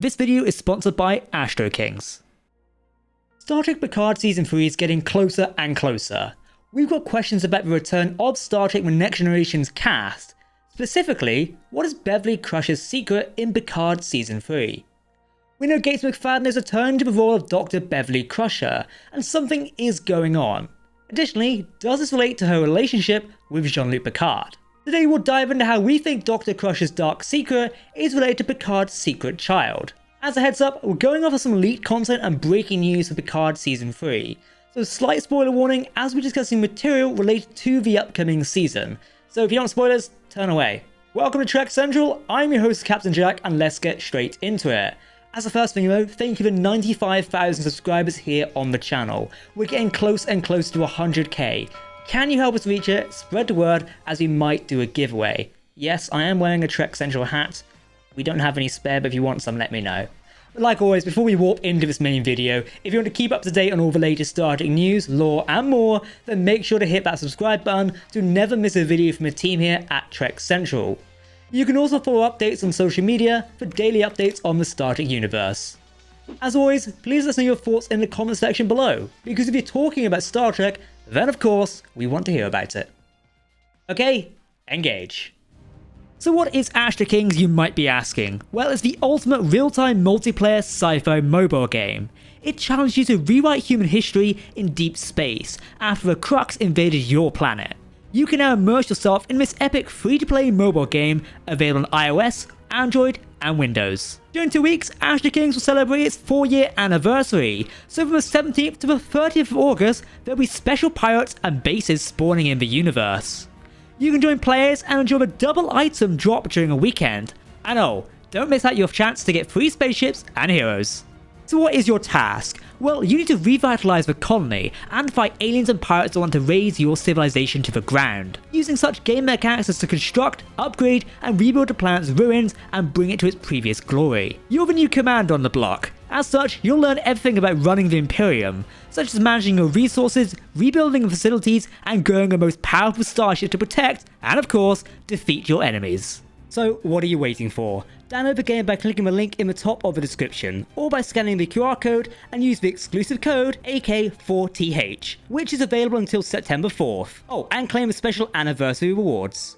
This video is sponsored by Astro Kings. Star Trek Picard Season 3 is getting closer and closer. We've got questions about the return of Star Trek The Next Generation's cast. Specifically, what is Beverly Crusher's secret in Picard Season 3? We know Gates McFadden is returning to the role of Dr. Beverly Crusher, and something is going on. Additionally, does this relate to her relationship with Jean-Luc Picard? Today we'll dive into how we think Dr. Crusher's dark secret is related to Picard's secret child. As a heads up, we're going off of some leaked content and breaking news for Picard Season 3, so slight spoiler warning as we're discussing material related to the upcoming season, so if you don't want spoilers, turn away. Welcome to Trek Central, I'm your host Captain Jack, and let's get straight into it. As the first thing though, thank you for 95,000 subscribers here on the channel. We're getting close and close to 100k. Can you help us reach it? Spread the word as we might do a giveaway. Yes, I am wearing a Trek Central hat. We don't have any spare, but if you want some, let me know. But like always, before we warp into this main video, if you want to keep up to date on all the latest Star Trek news, lore, and more, then make sure to hit that subscribe button to never miss a video from the team here at Trek Central. You can also follow updates on social media for daily updates on the Star Trek universe. As always, please let us know your thoughts in the comment section below, because if you're talking about Star Trek, then of course, we want to hear about it. Okay, engage. So what is Astro Kings, you might be asking? Well, it's the ultimate real-time multiplayer sci-fi mobile game. It challenges you to rewrite human history in deep space after the Crux invaded your planet. You can now immerse yourself in this epic free-to-play mobile game available on iOS, Android, and Windows. During 2 weeks, Astro Kings will celebrate its 4-year anniversary, so from the 17th to the 30th of August, there'll be special pirates and bases spawning in the universe. You can join players and enjoy a double item drop during a weekend. And oh, don't miss out your chance to get free spaceships and heroes. So what is your task? Well, you need to revitalize the colony and fight aliens and pirates that want to raise your civilization to the ground, using such game mechanics as to construct, upgrade, and rebuild the planet's ruins and bring it to its previous glory. You're the new commander on the block. As such, you'll learn everything about running the Imperium, such as managing your resources, rebuilding facilities, and growing the most powerful starship to protect, and of course, defeat your enemies. So what are you waiting for? Download the game by clicking the link in the top of the description, or by scanning the QR code and use the exclusive code AK4TH, which is available until September 4th. Oh, and claim the special anniversary rewards.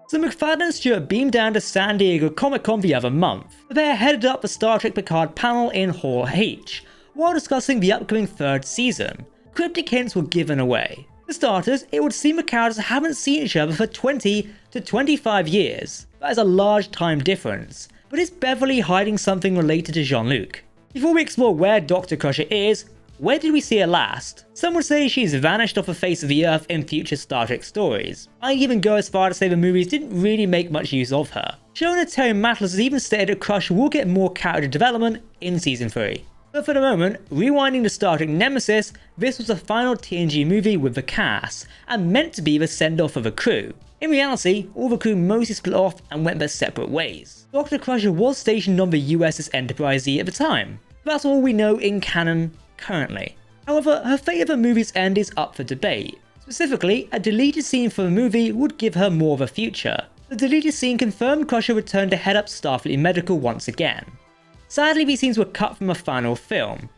So McFadden and Stewart beamed down to San Diego Comic-Con the other month. The pair headed up the Star Trek Picard panel in Hall H, while discussing the upcoming 3rd season. Cryptic hints were given away. For starters, it would seem the characters haven't seen each other for 20 to 25 years. That is a large time difference. But is Beverly hiding something related to Jean-Luc? Before we explore where Dr. Crusher is, where did we see her last? Some would say she's vanished off the face of the earth in future Star Trek stories. I even go as far to say the movies didn't really make much use of her. Showrunner Terry Matalas has even stated that Crusher will get more character development in Season 3. But for the moment, rewinding to Star Trek Nemesis, this was the final TNG movie with the cast, and meant to be the send-off of the crew. In reality, all the crew mostly split off and went their separate ways. Dr. Crusher was stationed on the USS Enterprise D at the time. That's all we know in canon currently. However, her fate at the movie's end is up for debate. Specifically, a deleted scene from the movie would give her more of a future. The deleted scene confirmed Crusher returned to head up Starfleet Medical once again. Sadly, these scenes were cut from a final film.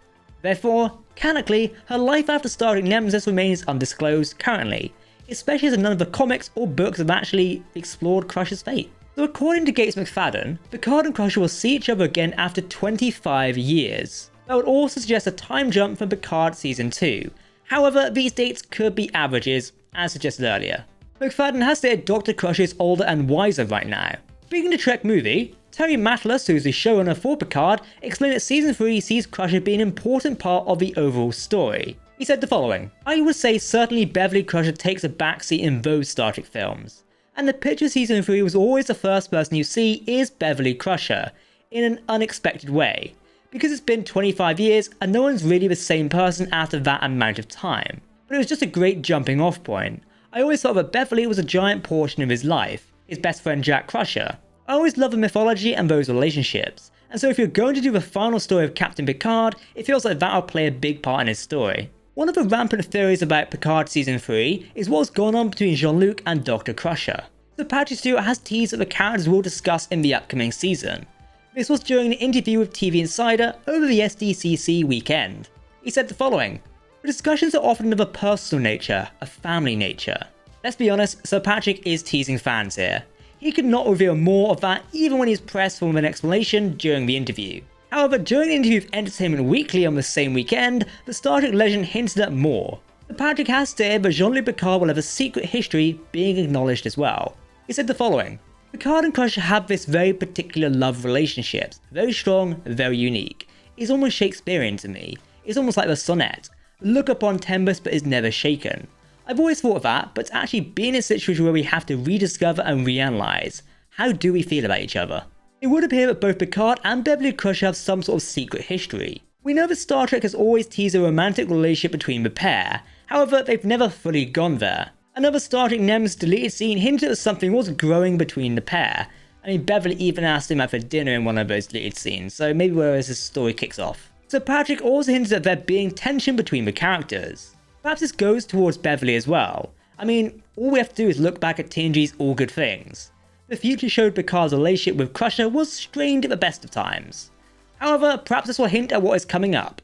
Therefore, canonically, her life after Star Trek Nemesis remains undisclosed currently, especially as none of the comics or books have actually explored Crusher's fate. So according to Gates McFadden, Picard and Crusher will see each other again after 25 years. That would also suggest a time jump from Picard Season 2. However, these dates could be averages, as suggested earlier. McFadden has stated Dr. Crusher is older and wiser right now. Speaking to Trek Movie, Terry Matalas, who is the showrunner for Picard, explained that Season 3 sees Crusher being an important part of the overall story. He said the following: "I would say certainly Beverly Crusher takes a backseat in those Star Trek films. And the picture of Season 3 was always the first person you see is Beverly Crusher, in an unexpected way. Because it's been 25 years and no one's really the same person after that amount of time. But it was just a great jumping off point. I always thought that Beverly was a giant portion of his life, his best friend Jack Crusher. I always love the mythology and those relationships, and so if you're going to do the final story of Captain Picard, it feels like that'll play a big part in his story." One of the rampant theories about Picard Season 3 is what's gone on between Jean-Luc and Dr. Crusher. So Patrick Stewart has teased that the characters we'll discuss in the upcoming season. This was during an interview with TV Insider over the SDCC weekend. He said the following: "The discussions are often of a personal nature, a family nature." Let's be honest, Sir Patrick is teasing fans here. He could not reveal more of that even when he was pressed for an explanation during the interview. However, during the interview with Entertainment Weekly on the same weekend, the Star Trek legend hinted at more. Sir Patrick has stated that Jean-Luc Picard will have a secret history being acknowledged as well. He said the following: "Picard and Crusher have this very particular love relationship, very strong, very unique. It's almost Shakespearean to me. It's almost like the sonnet. Look upon tempest but is never shaken. I've always thought of that, but to actually be in a situation where we have to rediscover and reanalyze, how do we feel about each other?" It would appear that both Picard and Beverly Crusher have some sort of secret history. We know that Star Trek has always teased a romantic relationship between the pair, however they've never fully gone there. Another Star Trek Nemesis deleted scene hinted that something was growing between the pair. I mean, Beverly even asked him out for dinner in one of those deleted scenes, so maybe where this story kicks off. So Patrick also hinted at there being tension between the characters. Perhaps this goes towards Beverly as well. I mean, all we have to do is look back at TNG's All Good Things. The future showed Picard's relationship with Crusher was strained at the best of times. However, perhaps this will hint at what is coming up.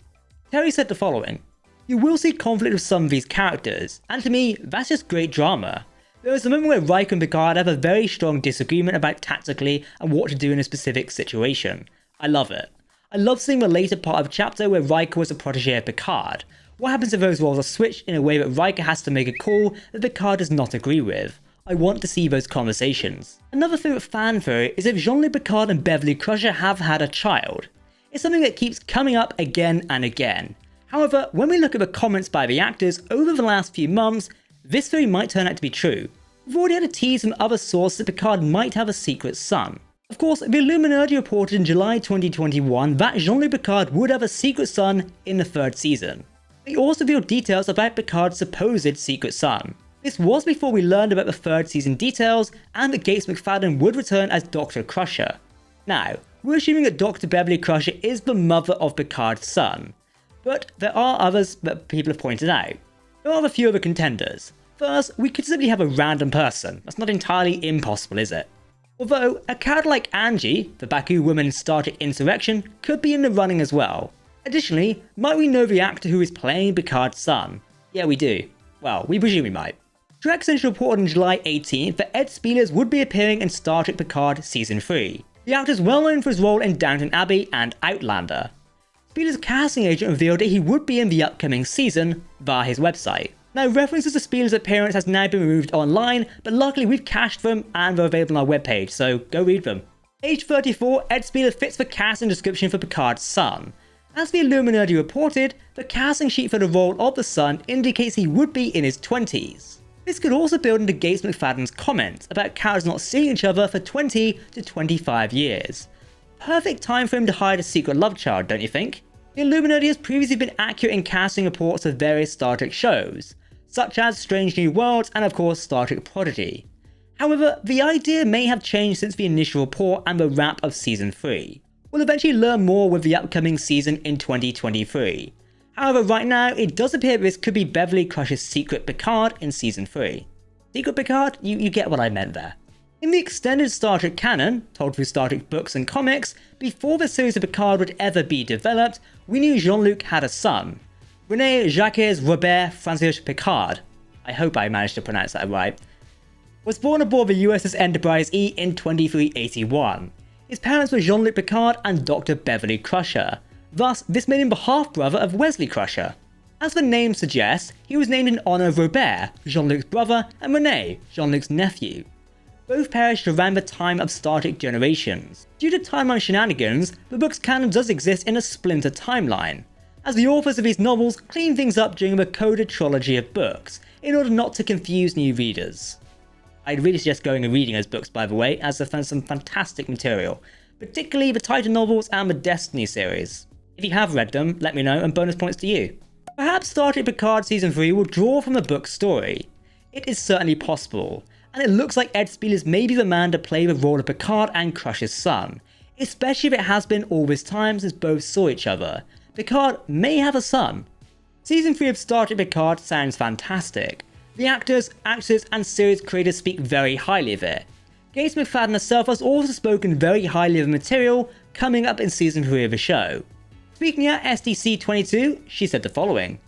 Terry said the following: "You will see conflict with some of these characters, and to me, that's just great drama. There is a moment where Riker and Picard have a very strong disagreement about tactically and what to do in a specific situation. I love it. I love seeing the later part of the chapter where Riker was a protege of Picard. What happens if those roles are switched in a way that Riker has to make a call that Picard does not agree with? I want to see those conversations." Another favourite fan theory is if Jean-Luc Picard and Beverly Crusher have had a child. It's something that keeps coming up again and again. However, when we look at the comments by the actors over the last few months, this theory might turn out to be true. We've already had a tease from other sources that Picard might have a secret son. Of course, the Illuminati reported in July 2021 that Jean-Luc Picard would have a secret son in the 3rd season. They also revealed details about Picard's supposed secret son. This was before we learned about the 3rd season details and that Gates McFadden would return as Dr. Crusher. Now, we're assuming that Dr. Beverly Crusher is the mother of Picard's son, but there are others that people have pointed out. There are a few other contenders. First, we could simply have a random person. That's not entirely impossible, is it? Although, a character like Angie, the Baku woman in Star Trek Insurrection, could be in the running as well. Additionally, might we know the actor who is playing Picard's son? Yeah, we do. Well, we presume we might. Trek Central reported on July 18th that Ed Spielers would be appearing in Star Trek Picard Season 3. The actor is well known for his role in Downton Abbey and Outlander. Spielers' casting agent revealed that he would be in the upcoming season via his website. Now, references to Spielers' appearance has now been removed online, but luckily we've cached them and they're available on our webpage, so go read them. Age 34, Ed Spielers fits the casting description for Picard's son. As the Illuminati reported, the casting sheet for the role of the son indicates he would be in his 20s. This could also build into Gates McFadden's comments about characters not seeing each other for 20 to 25 years. Perfect time for him to hide a secret love child, don't you think? The Illuminati has previously been accurate in casting reports of various Star Trek shows, such as Strange New Worlds and of course Star Trek Prodigy. However, the idea may have changed since the initial report and the wrap of Season 3. We'll eventually learn more with the upcoming season in 2023. However, right now, it does appear this could be Beverly Crusher's secret Picard in Season 3. Secret Picard? You get what I meant there. In the extended Star Trek canon, told through Star Trek books and comics, before the series of Picard would ever be developed, we knew Jean-Luc had a son. René Jacques Robert Francis Picard, I hope I managed to pronounce that right, was born aboard the USS Enterprise E in 2381. His parents were Jean-Luc Picard and Dr. Beverly Crusher. Thus, this made him the half-brother of Wesley Crusher. As the name suggests, he was named in honour of Robert, Jean-Luc's brother, and René, Jean-Luc's nephew. Both perished around the time of Star Trek Generations. Due to timeline shenanigans, the book's canon does exist in a splinter timeline, as the authors of these novels cleaned things up during the coded trilogy of books, in order not to confuse new readers. I'd really suggest going and reading those books, by the way, as they've found some fantastic material, particularly the Titan novels and the Destiny series. If you have read them, let me know, and bonus points to you. Perhaps Star Trek Picard Season 3 will draw from the book's story. It is certainly possible, and it looks like Ed Spielers may be the man to play the role of Picard and Crusher's son, especially if it has been all this time since both saw each other. Picard may have a son. Season 3 of Star Trek Picard sounds fantastic. The actors, actresses, and series creators speak very highly of it. Gates McFadden herself has also spoken very highly of the material coming up in season 3 of the show. Speaking at SDC 22, she said the following: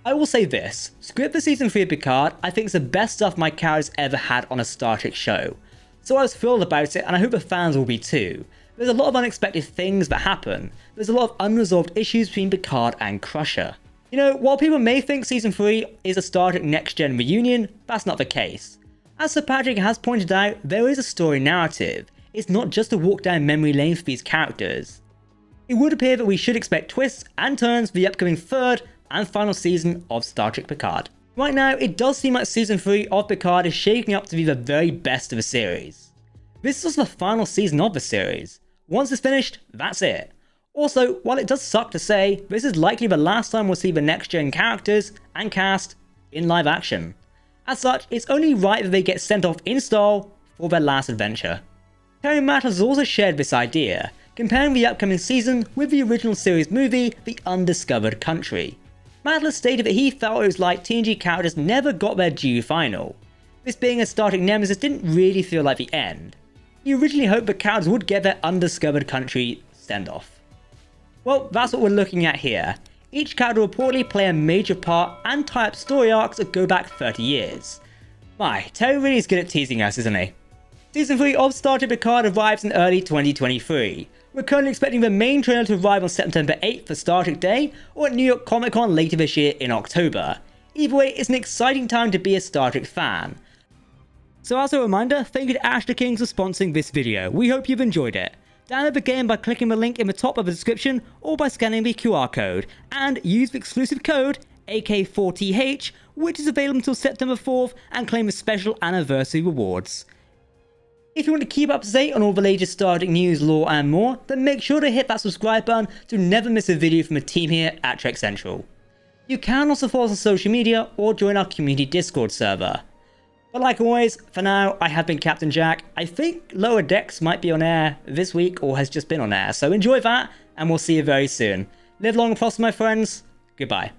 "I will say this, script for season 3 of Picard I think is the best stuff my character's ever had on a Star Trek show. So I was thrilled about it and I hope the fans will be too. There's a lot of unexpected things that happen. There's a lot of unresolved issues between Picard and Crusher. You know, while people may think season 3 is a Star Trek Next Gen reunion, that's not the case. As Sir Patrick has pointed out, there is a story narrative. It's not just a walk down memory lane for these characters. It would appear that we should expect twists and turns for the upcoming third and final season of Star Trek Picard. Right now, it does seem like season 3 of Picard is shaping up to be the very best of the series. This is also the final season of the series. Once it's finished, that's it. Also, while it does suck to say, this is likely the last time we'll see the next gen characters and cast in live action. As such, it's only right that they get sent off in style for their last adventure. Terry Matt has also shared this idea, comparing the upcoming season with the original series movie, The Undiscovered Country. Matt has stated that he felt it was like TNG characters never got their due final. This being a Star Trek nemesis didn't really feel like the end. He originally hoped the characters would get their Undiscovered Country send-off. Well, that's what we're looking at here. Each character will reportedly play a major part and tie up story arcs that go back 30 years. My, Terry really is good at teasing us, isn't he? Season 3 of Star Trek Picard arrives in early 2023. We're currently expecting the main trailer to arrive on September 8th for Star Trek Day, or at New York Comic Con later this year in October. Either way, it's an exciting time to be a Star Trek fan. So as a reminder, thank you to Ashley Kings for sponsoring this video. We hope you've enjoyed it. Download the game by clicking the link in the top of the description or by scanning the QR code, and use the exclusive code AK4TH, which is available until September 4th, and claim the special anniversary rewards. If you want to keep up to date on all the latest Star Trek news, lore and more, then make sure to hit that subscribe button to never miss a video from the team here at Trek Central. You can also follow us on social media or join our community Discord server. But like always, for now, I have been Captain Jack. I think Lower Decks might be on air this week or has just been on air, so enjoy that, and we'll see you very soon. Live long and prosper, my friends. Goodbye.